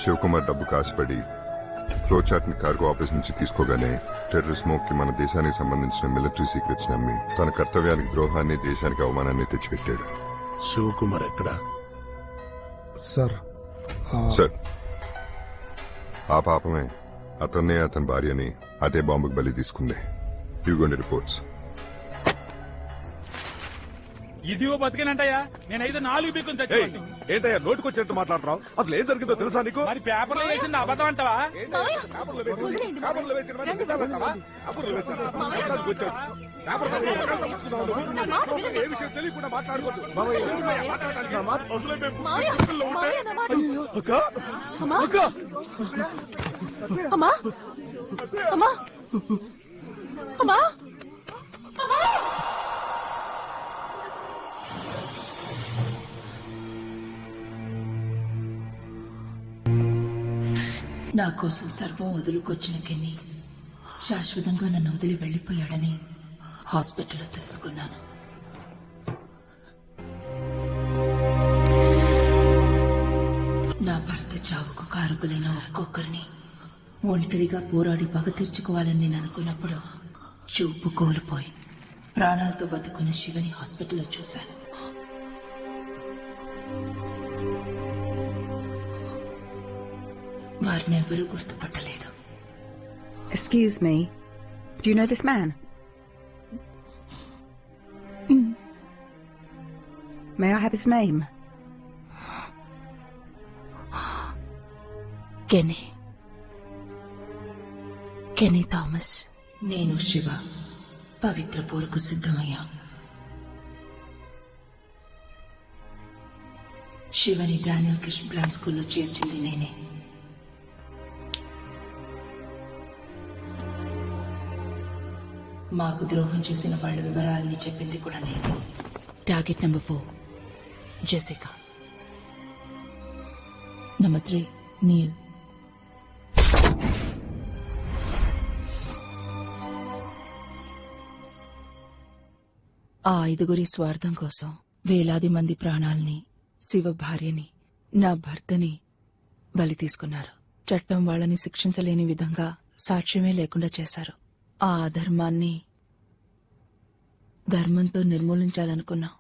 శివకుమార్ డబ్బు కాసిపడి ఫ్లోచార్ట్ ని cargo office నుంచి తీసుకోగానే టెర్రరిస్ట్ స్మోక్ కి మన దేశానికి సంబంధించిన మిలిటరీ సీక్రెట్స్ నమ్మి తన కర్తవ్యానికి ద్రోహాన్ని దేశానికి అవమానాన్ని తెచ్చిపెట్టాడు. శివకుమార్ ఎక్కడ? సార్ సార్ ఆ పాపమే అతన్నే అతని భార్యని అదే బాంబుకు బలి తీసుకుంది. ఇవిగోండి రిపోర్ట్స్. ఇదిగో బతికేనంటయ్యా, నేనైతే 4 పీకుని చచ్చి. ఏంటయ్యా నోటుకొచ్చినట్టు మాట్లాడుతున్నావు? అసలు ఏం జరిగిందో తెలుసా నీకు? మరి పేపర్లో వేసింది అబద్ధం అంటావా? ఏ విషయం తెలియకుండా మాట్లాడుకోవద్దు. నా కోసం సర్వం వదులుకొచ్చిన కెన్ని శాశ్వతంగా నన్ను వదిలి వెళ్లిపోయాడని హాస్పిటల్లో తెలుసుకున్నాను. నా భర్త చావుకు కారకులైన ఒక్కొక్కరిని ఒంటరిగా పోరాడి పగ తీర్చుకోవాలని నేను అనుకున్నప్పుడు చూపు కోల్పోయి ప్రాణాలతో బతుకున్న శివని హాస్పిటల్లో చూశాను. వారినెవరూ గుర్తుపట్టలేదు. Excuse me, do you know this man? May I have his name? Kenny Thomas. నేను శివ పవిత్ర పోరుకు సిద్ధమయ్యాం. శివని డానియల్ కృష్ణ ప్లాన్ స్కూల్లో చేర్చింది నేనే. మాకు ద్రోహం చేసిన వాళ్ళ వివరాలని చెప్పింది కూడా నేను. Target number 4 Jessica, number 3 Neil, ఆ 5 స్వార్థం కోసం వేలాది మంది ప్రాణాల్ని, శివ భార్యని, నా భర్తని బలి తీసుకున్నారు. చట్టం వాళ్ళని శిక్షించలేని విధంగా సాక్ష్యమే లేకుండా చేశారు. ఆ అధర్మాన్ని ధర్మంతో నిర్మూలించాలనుకున్నాం.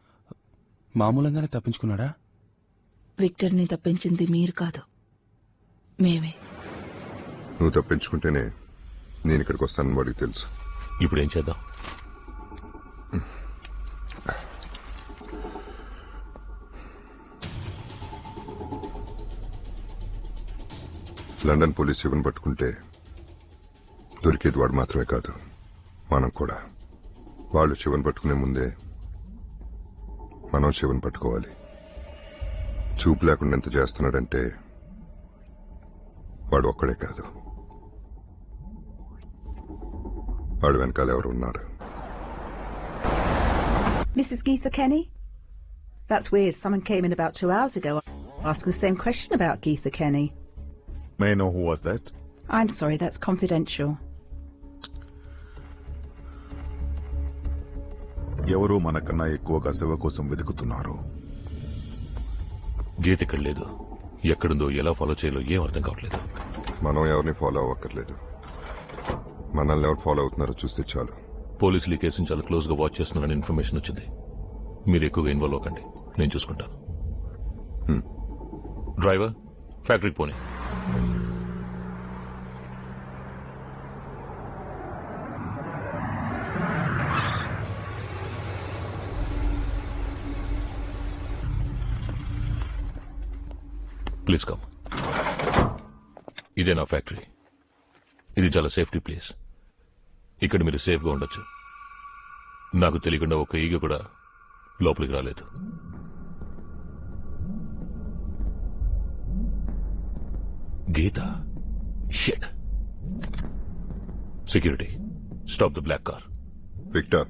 మామూలంగానే తప్పించుకున్నాడా? విక్టర్ని తప్పించింది మీరు కాదు, మేమే. నువ్వు తప్పించుకుంటేనే నేను ఇక్కడికి వస్తానని వాడికి తెలుసు. ఇప్పుడు ఏం చేద్దాం? లండన్ పోలీసు శివన్ పట్టుకుంటే దొరికేది వాడు మాత్రమే కాదు, మనం కూడా. వాళ్ళు శివన్ పట్టుకునే ముందే మనం శివన్ పట్టుకోవాలి. చూపు లేకుండా ఎంత చేస్తున్నాడంటే వాడు ఒక్కడే కాదు, వాడు వెనకాల ఎవరు ఉన్నారు. Mrs. Geetha Kenny? That's weird. Someone came in about 2 hours ago asking the same question about Geetha Kenny. May I know who was that? I'm sorry, that's confidential. ఎవరు మనకన్నా ఎక్కువగా శివ కోసం వెతుకుతున్నారు. గీత ఇక్కడ లేదు. ఎక్కడుందో, ఎలా ఫాలో చేయాలో ఏం అర్థం కావట్లేదు. మనం ఎవరిని ఫాలో అవ్వక్కర్లేదు, మనల్ని ఎవరు ఫాలో అవుతున్నారో చూస్తే చాలు. పోలీసులు ఈ కేసుని చాలా క్లోజ్ గా వాచ్ చేస్తున్నారని ఇన్ఫర్మేషన్ వచ్చింది. మీరు ఎక్కువగా ఇన్వాల్వ్ అవ్వకండి, నేను చూసుకుంటాను. డ్రైవర్, ఫ్యాక్టరీకి పోనీ. Please come. ఇదే నా ఫ్యాక్టరీ. ఇది చాలా సేఫ్టీ ప్లేస్. ఇక్కడ మీరు సేఫ్గా ఉండొచ్చు. నాకు తెలియకుండా ఒక ఈగ కూడా లోపలికి రాలేదు. Geetha, shit. Security, stop the black car. Victor,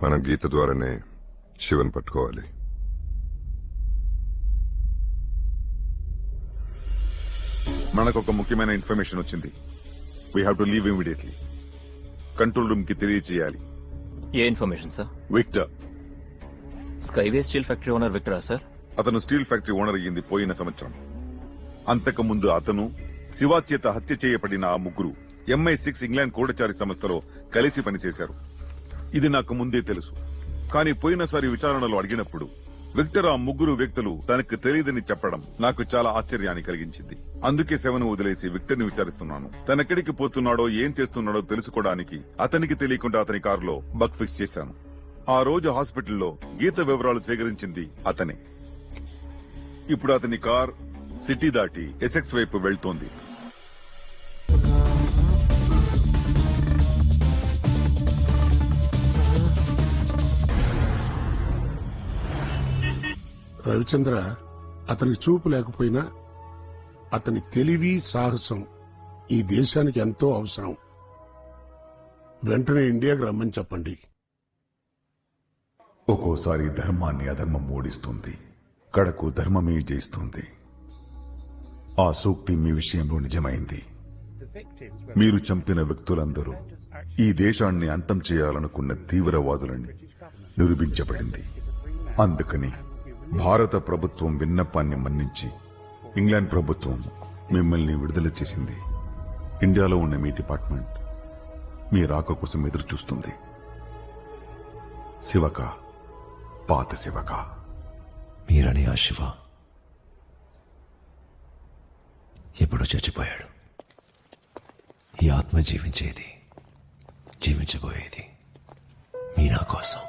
మనం గీత ద్వారానే శివన్ పట్టుకోవాలి. మనకు ఒక ముఖ్యమైన ఇన్ఫర్మేషన్ వచ్చింది. We have to leave immediately. Control room కి తెలియజేయాలి. ఏ information sir? Victor Skyway steel factory owner విక్టరా సార్? అతను స్టీల్ ఫ్యాక్టరీ ఓనర్ అయ్యింది పోయిన సంవత్సరం. అంతకుముందు అతను శివ చేత హత్య చేయబడిన ఆ ముగ్గురు MI6 ఇంగ్లాండ్ గూఢచారి సంస్థలో కలిసి పనిచేశారు. ఇది నాకు ముందే తెలుసు. కానీ పోయినసారి విచారణలో అడిగినప్పుడు విక్టర్ ఆ ముగ్గురు వ్యక్తులు తనకు తెలియదని చెప్పడం నాకు చాలా ఆశ్చర్యాన్ని కలిగించింది. అందుకే శవను వదిలేసి విక్టర్ ని విచారిస్తున్నాను. తనెక్కడికి పోతున్నాడో ఏం చేస్తున్నాడో తెలుసుకోవడానికి అతనికి తెలియకుండా అతని కారులో బగ్ ఫిక్స్ చేశాను. ఆ రోజు హాస్పిటల్లో గీత వివరాలు సేకరించింది అతనే. ఇప్పుడు అతని కార్ సిటీ దాటి ఎసెక్స్ వైపు వెళ్తోంది. రవిచంద్ర అతని చూపు లేకపోయినా అతని తెలివి సాహసం ఈ దేశానికి ఎంతో అవసరం. వెంటనే ఇండియాకి రమ్మని చెప్పండి. ఒక్కోసారి ధర్మాన్ని అధర్మం ఓడిస్తుంది, కడకు ధర్మమే జయిస్తుంది. ఆ సూక్తి మీ విషయంలో నిజమైంది. మీరు చంపిన వ్యక్తులందరూ ఈ దేశాన్ని అంతం చేయాలనుకున్న తీవ్రవాదులని నిరూపించబడింది. అందుకని భారత ప్రభుత్వం విన్నపాన్ని మన్నించి ఇంగ్లాండ్ ప్రభుత్వం మిమ్మల్ని విడుదల చేసింది. ఇండియాలో ఉన్న మీ డిపార్ట్మెంట్ మీ రాక కోసం ఎదురు చూస్తుంది. శివక, పాత శివక. మీరని ఆ శివ ఎప్పుడో చచ్చిపోయాడు. ఈ ఆత్మ జీవించేది, జీవించబోయేది మీనా కోసం.